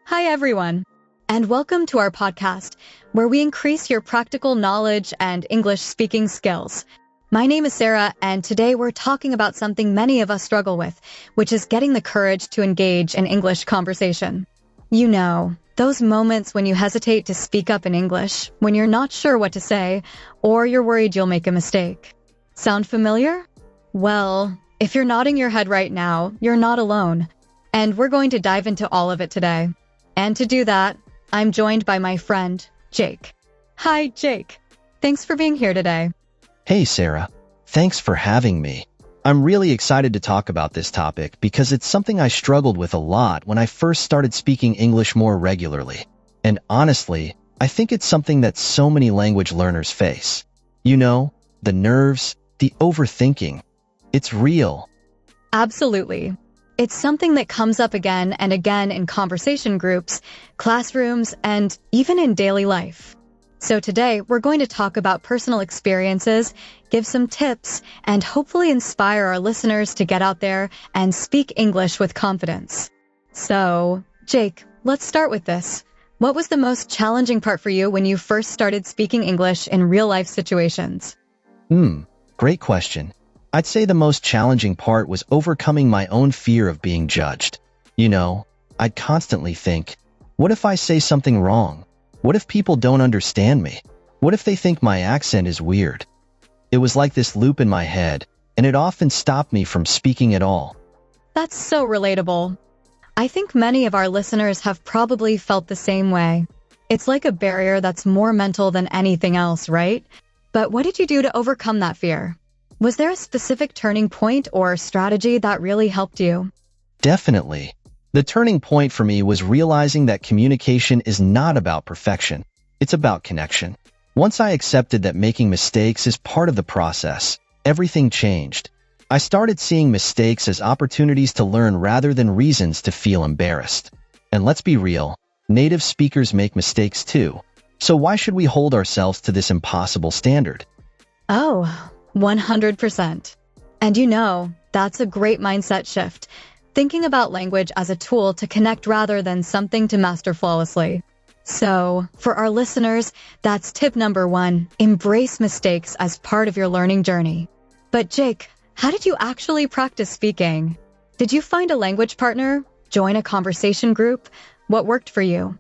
Hi, everyone, and welcome to our podcast, where we increase your practical knowledge and English speaking skills. My name is Sarah, and today we're talking about something many of us struggle with, which is getting the courage to engage in English conversation. You know, those moments when you hesitate to speak up in English, when you're not sure what to say, or you're worried you'll make a mistake. Sound familiar? Well, if you're nodding your head right now, you're not alone, and we're going to dive into all of it today. And to do that, I'm joined by my friend, Jake. Hi, Jake. Thanks for being here today. Hey, Sarah. Thanks for having me. I'm really excited to talk about this topic because it's something I struggled with a lot when I first started speaking English more regularly. And honestly, I think it's something that so many language learners face. You know, the nerves, the overthinking. It's real. Absolutely. It's something that comes up again and again in conversation groups, classrooms, and even in daily life. So today, we're going to talk about personal experiences, give some tips, and hopefully inspire our listeners to get out there and speak English with confidence. So, Jake, let's start with this. What was the most challenging part for you when you first started speaking English in real-life situations? Great question. I'd say the most challenging part was overcoming my own fear of being judged. You know, I'd constantly think, what if I say something wrong? What if people don't understand me? What if they think my accent is weird? It was like this loop in my head, and it often stopped me from speaking at all. That's so relatable. I think many of our listeners have probably felt the same way. It's like a barrier that's more mental than anything else, right? But what did you do to overcome that fear? Was there a specific turning point or strategy that really helped you? Definitely. The turning point for me was realizing that communication is not about perfection. It's about connection. Once I accepted that making mistakes is part of the process, everything changed. I started seeing mistakes as opportunities to learn rather than reasons to feel embarrassed. And let's be real, native speakers make mistakes too. So why should we hold ourselves to this impossible standard? Oh, 100%. And you know, that's a great mindset shift. Thinking about language as a tool to connect rather than something to master flawlessly. So, for our listeners, that's tip number 1, embrace mistakes as part of your learning journey. But Jake, how did you actually practice speaking? Did you find a language partner? Join a conversation group? What worked for you?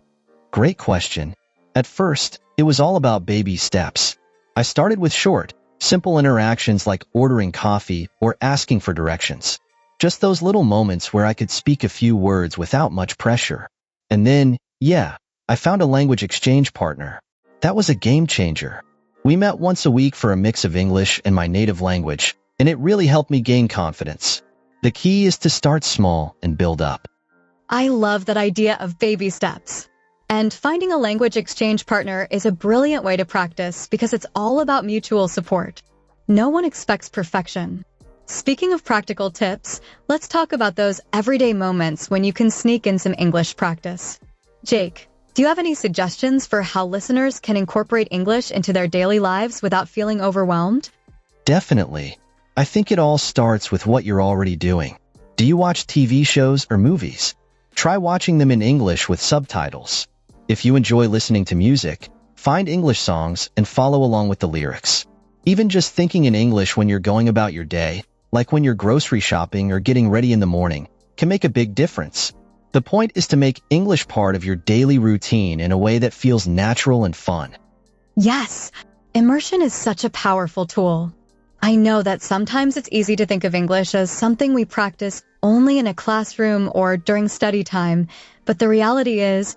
Great question. At first, it was all about baby steps. I started with short, simple interactions like ordering coffee or asking for directions. Just those little moments where I could speak a few words without much pressure. And then, I found a language exchange partner. That was a game changer. We met once a week for a mix of English and my native language, and it really helped me gain confidence. The key is to start small and build up. I love that idea of baby steps. And finding a language exchange partner is a brilliant way to practice because it's all about mutual support. No one expects perfection. Speaking of practical tips, let's talk about those everyday moments when you can sneak in some English practice. Jake, do you have any suggestions for how listeners can incorporate English into their daily lives without feeling overwhelmed? Definitely. I think it all starts with what you're already doing. Do you watch TV shows or movies? Try watching them in English with subtitles. If you enjoy listening to music, find English songs and follow along with the lyrics. Even just thinking in English when you're going about your day, like when you're grocery shopping or getting ready in the morning, can make a big difference. The point is to make English part of your daily routine in a way that feels natural and fun. Yes, immersion is such a powerful tool. I know that sometimes it's easy to think of English as something we practice only in a classroom or during study time, but the reality is,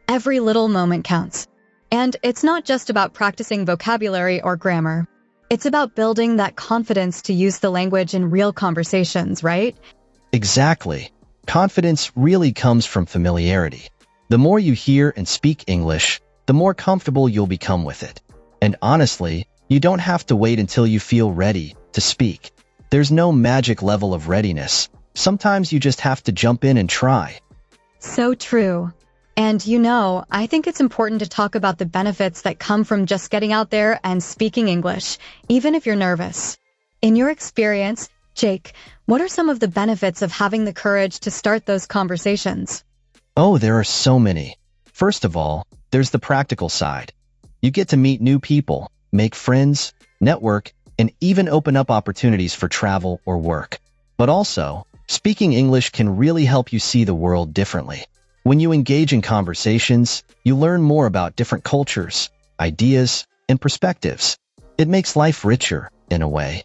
every little moment counts. And it's not just about practicing vocabulary or grammar. It's about building that confidence to use the language in real conversations, right? Exactly. Confidence really comes from familiarity. The more you hear and speak English, the more comfortable you'll become with it. And honestly, you don't have to wait until you feel ready to speak. There's no magic level of readiness. Sometimes you just have to jump in and try. So true. And you know, I think it's important to talk about the benefits that come from just getting out there and speaking English, even if you're nervous. In your experience, Jake, what are some of the benefits of having the courage to start those conversations? Oh, there are so many. First of all, there's the practical side. You get to meet new people, make friends, network, and even open up opportunities for travel or work. But also, speaking English can really help you see the world differently. When you engage in conversations, you learn more about different cultures, ideas, and perspectives. It makes life richer, in a way.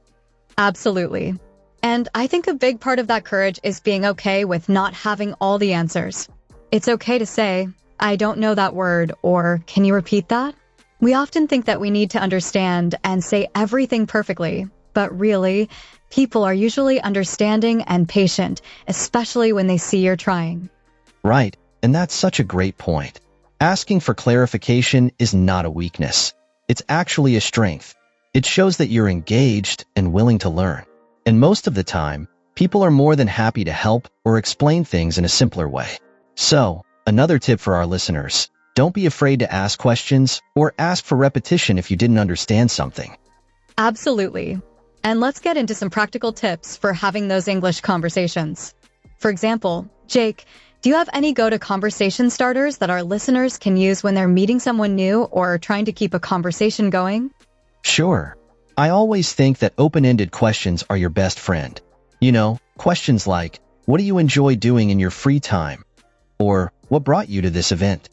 Absolutely. And I think a big part of that courage is being okay with not having all the answers. It's okay to say, I don't know that word, or can you repeat that? We often think that we need to understand and say everything perfectly, but really, people are usually understanding and patient, especially when they see you're trying. Right, and that's such a great point. Asking for clarification is not a weakness. It's actually a strength. It shows that you're engaged and willing to learn. And most of the time, people are more than happy to help or explain things in a simpler way. So, another tip for our listeners, don't be afraid to ask questions or ask for repetition if you didn't understand something. Absolutely. And let's get into some practical tips for having those English conversations. For example, Jake, do you have any go-to conversation starters that our listeners can use when they're meeting someone new or trying to keep a conversation going? Sure. I always think that open-ended questions are your best friend. Questions like, what do you enjoy doing in your free time? Or, what brought you to this event?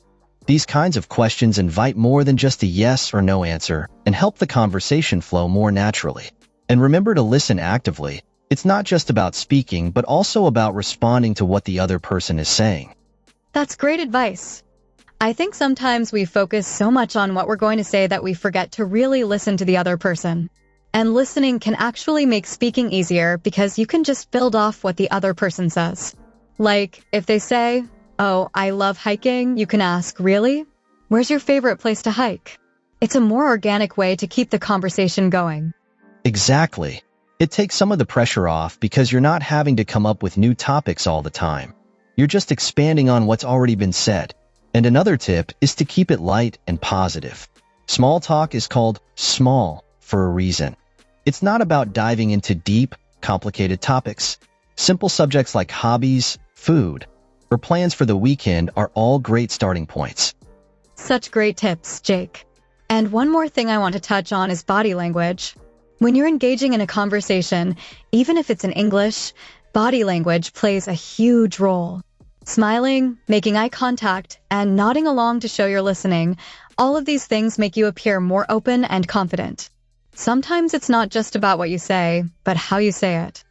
These kinds of questions invite more than just a yes or no answer and help the conversation flow more naturally. And remember to listen actively. It's not just about speaking, but also about responding to what the other person is saying. That's great advice. I think sometimes we focus so much on what we're going to say that we forget to really listen to the other person. And listening can actually make speaking easier because you can just build off what the other person says. Like, if they say, oh, I love hiking, you can ask, really? Where's your favorite place to hike? It's a more organic way to keep the conversation going. Exactly. It takes some of the pressure off because you're not having to come up with new topics all the time. You're just expanding on what's already been said. And another tip is to keep it light and positive. Small talk is called small for a reason. It's not about diving into deep, complicated topics. Simple subjects like hobbies, food, or plans for the weekend are all great starting points. Such great tips, Jake. And one more thing I want to touch on is body language. When you're engaging in a conversation, even if it's in English, body language plays a huge role. Smiling, making eye contact, and nodding along to show you're listening, all of these things make you appear more open and confident. Sometimes it's not just about what you say, but how you say it.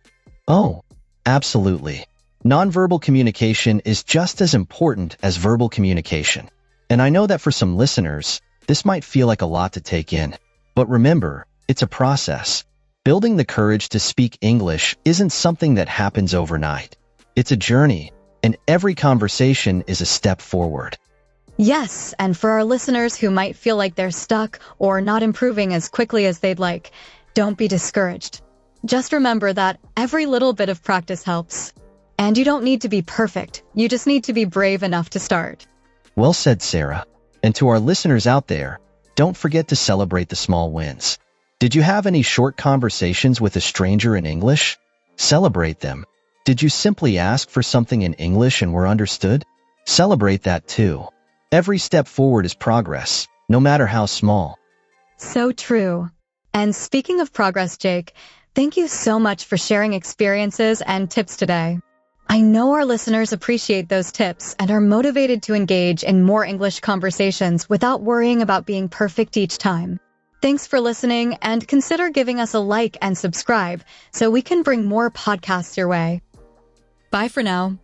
Oh, absolutely. Nonverbal communication is just as important as verbal communication. And I know that for some listeners, this might feel like a lot to take in. But remember, it's a process. Building the courage to speak English isn't something that happens overnight. It's a journey, and every conversation is a step forward. Yes, and for our listeners who might feel like they're stuck or not improving as quickly as they'd like, don't be discouraged. Just remember that every little bit of practice helps. And you don't need to be perfect. You just need to be brave enough to start. Well said, Sarah. And to our listeners out there, don't forget to celebrate the small wins. Did you have any short conversations with a stranger in English? Celebrate them. Did you simply ask for something in English and were understood? Celebrate that too. Every step forward is progress, no matter how small. So true. And speaking of progress, Jake, thank you so much for sharing experiences and tips today. I know our listeners appreciate those tips and are motivated to engage in more English conversations without worrying about being perfect each time. Thanks for listening, and consider giving us a like and subscribe so we can bring more podcasts your way. Bye for now.